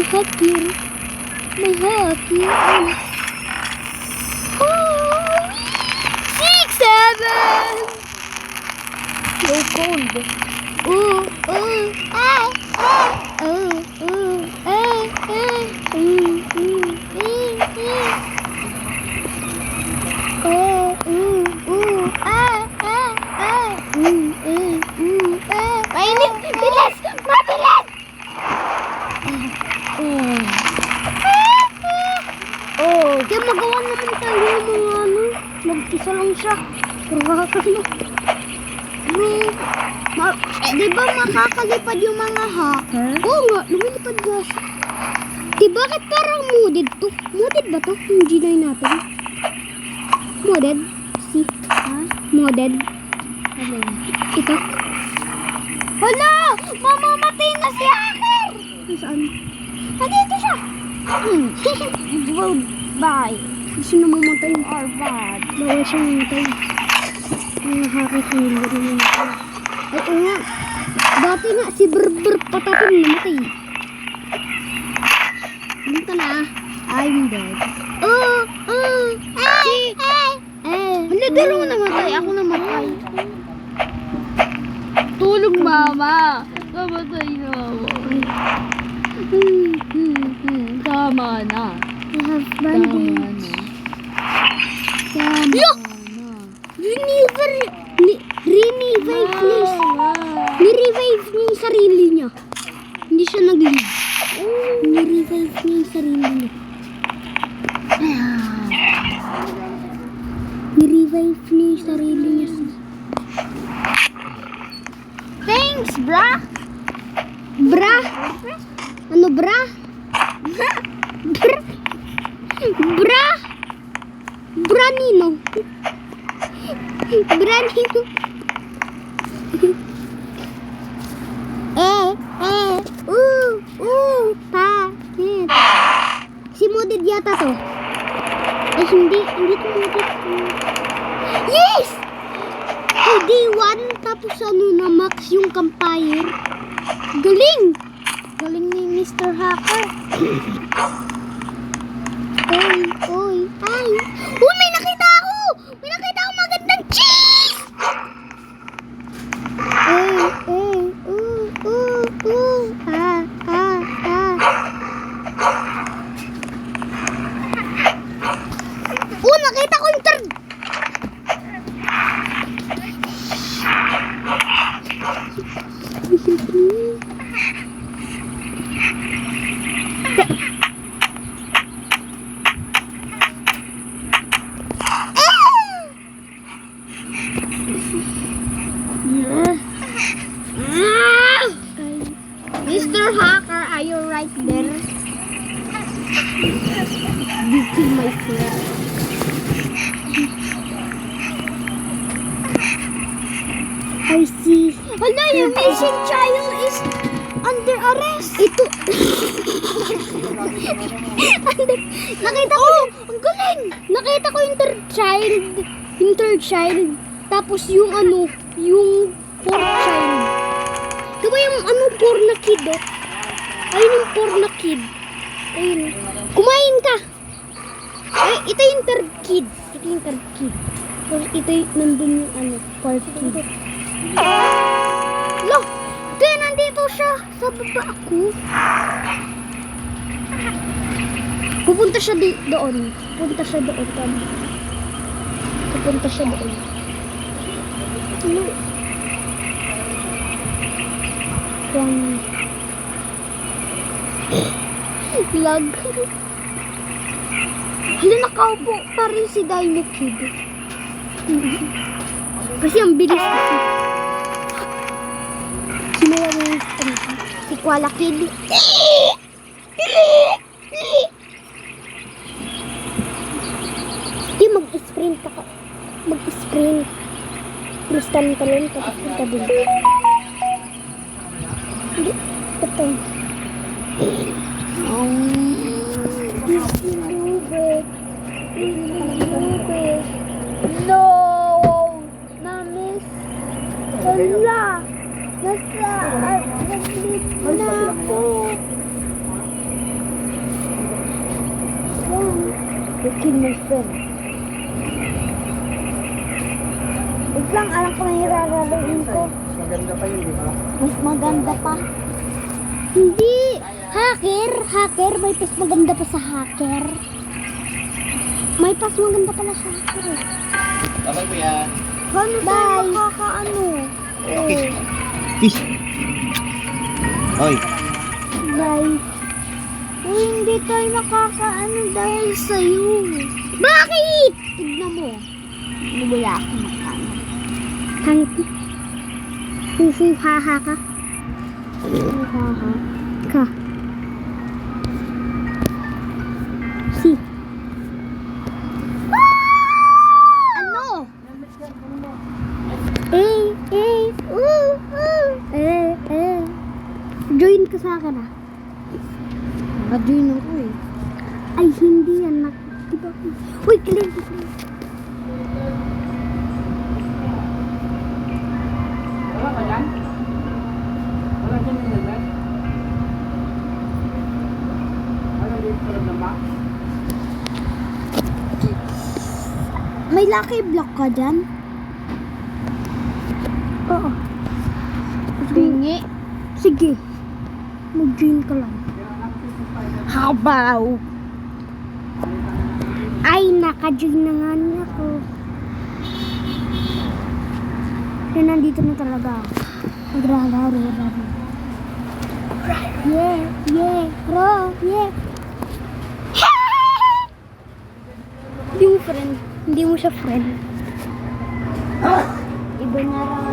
hacker. May hacker. Oh, 6, 7. So cold. Mainit! Bilis! Mabilis! Kaya magawa naman tayo mga ano. Mag-isa lang siya. Di ba makakalipad yung mga hacker? Oo nga, lumilipad nga siya. Bakit parang modded to? Modded ba to? Yung G9 natin? Modded? Si? Ha? Modded? Ano? Ito? Hala! Mamamatay na si hacker! Saan? Dito siya! Goodbye! Gusto na mamatay. Or bad. Bawal siya mamatay. Mga hacker hindi rin mamatay. Ay, oo nga. Dati nga, si Brr patapin namatay. Dito na. I'm dead. Hala, dalawa namatay. Ako namatay. Tulog, mama. Namatay na ako. Tama na. I have bandage. Tama na. Ni-revive niya yung sarili niya. Hindi siya nag-leave. Ni-revive niya yung sarili niya. Ni-revive niya yung sarili niya. Thanks, bra! Bra? Ano, bra? Bra? Branino. Branino. Pangit. Si modded yata to. Ay, hindi to modded. Yes! Day 1, tapos ano na max yung campfire. Galing! Galing ni Mr. Hacker. Oy, ay. May nakita ako! May nakita ako magandang cheese! Nakita ko yung third! Mr. Hacker, are you right there? You kill my friend. I see. Hala, yung missing child is under arrest. Ito. Nakita ko ang galing. Nakita ko yung third child. Yung third child. Tapos yung ano, yung fourth child. Diba yung ano, poor na kid, oh? Ayun yung poor na kid. Ayun. Kumain ka. Ay, ito yung third kid. Ito yung third kid. Tapos ito yung nandun yung ano, fourth kid. Look! Kaya nandito siya sa baba ako. Pupunta siya doon. Pupunta siya doon. Pupunta siya doon. Ano? Lag. Hala, nakaupo pa rin si Dino Kid. Kasi ang bilis kasi. Sinuwa mo yung si Koala Kid. Di, mag-sprint ako. Mag-sprint. Kristan ka lang, tapos ka din. Hindi, ito. No! Na-miss. Wala. Basta, nag-leave na ako. You kill my friend. Wait lang, alam ko na yung raralawin ko. Mas maganda pa yun, di ba? Mas maganda pa. Hindi. Hacker. Hacker. May pas maganda pa sa hacker. May pas maganda pala sa hacker eh. Babay mo yan. Paano tayo makakaano? Okay. Peace. Hoy. Bye. Uy, hindi tayo makakaano dahil sa'yo. Bakit? Tignan mo. Wala akong makano. Hangit mo. Huhuhaha ka. Huhuhaha ka. Si. Ano? Join ka sa akin ah. Naka-join ako eh. Ay, hindi yan. Diba? Uy, kilig. Wala ka dyan? Wala dyan yung helmet? Wala dito sa loob ng box? May lucky block ka dyan? Oo. Bingi. Sige. Mag-join ka lang. How about? Ay, naka-join na nga niya ako. Kaya nandito na talaga ako. Magrararo. Yeah, bro, yeah. Hindi mo friend. Hindi mo siya friend. Iba na lang.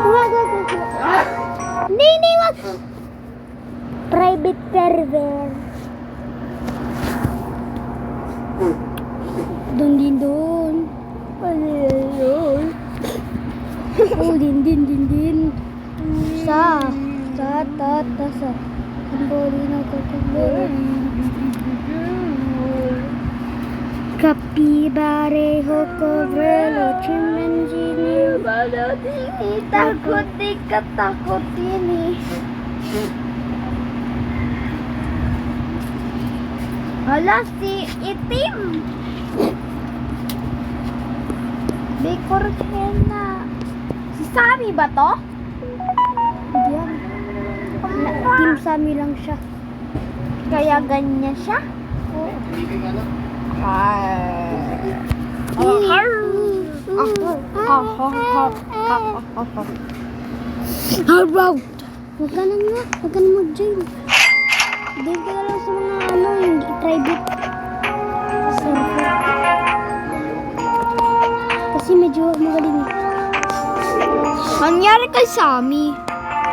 Wag. Hindi, wag. Private server. Doon. Ano yun? Oh, din. Sa. Kambori na kakambori. Kapibare hokovrelo chimenjini. Balodini takot di katakot ini. Hala, si itim. Bikor na. Si Sammy ba to? Hindi yan. Team Sammy lang siya. Kaya ganyan siya? Oo. Huwag ka na mag-join. Doon ka na lang sa mga yung private server. Kasi medyo magaling. Nangyari kay Sammy?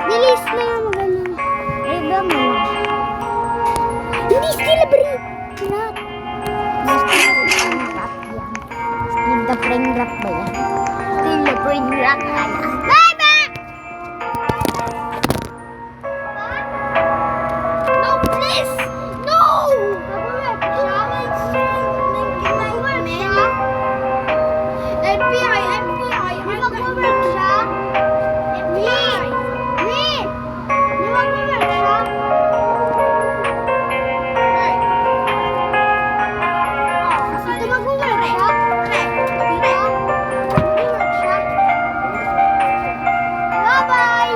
Release na yung magaling. Iba mo. Hindi still break. Not. Still the frame rock ba yan? Still the frame rock na yan. Bye! No, please! No! FBI! Di mag-work siya? FBI! Di mag-work siya? Ito mag-work siya? Bye-bye!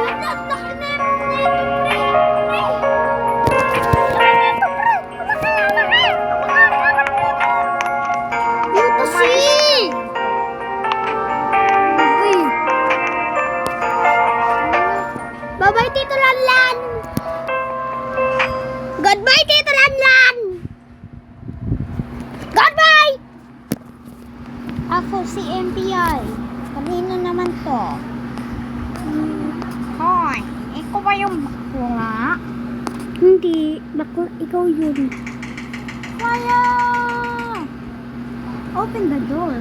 Bye-bye, Tito Lanlan! Goodbye, Tito Lanlan! Goodbye! Ako si MPI. Kanino naman to? Hoy, ikaw ba yung bakla? Hindi, bakla, ikaw yun. Kaya! Open the door.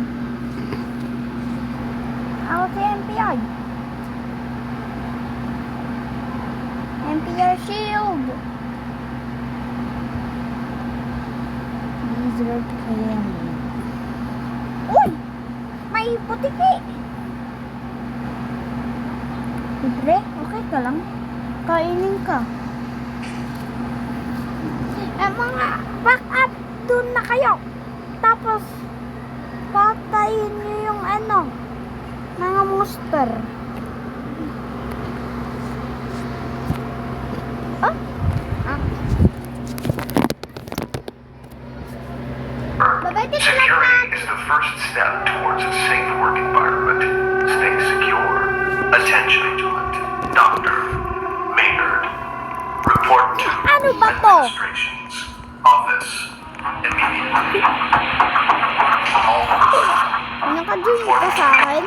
Ako si MPI. MPR shield. Lizard clam. Uy! May putiki. Libre? Okay ka lang? Kainin ka. Mga back up. Doon na kayo. Tapos, patayin niyo yung ano, mga monster. Ah? Ah. Babay, dito lang na. Security is the first step towards a safe work environment. Stay secure. Attention, Agent. Dr. Maynard. Report to Ano ba to? Administration's office immediately. All personnel Naka-zoom ka sa akin?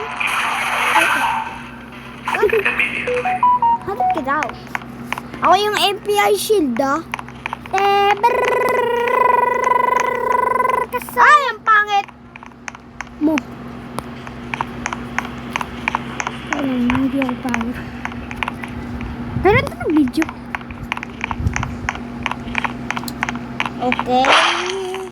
immediately. Hanap ka daw. Ako yung FBI shield, ah. Ay, ang pangit mo. Ayun, hindi ang pangit. Kailan ito ng video? Okay.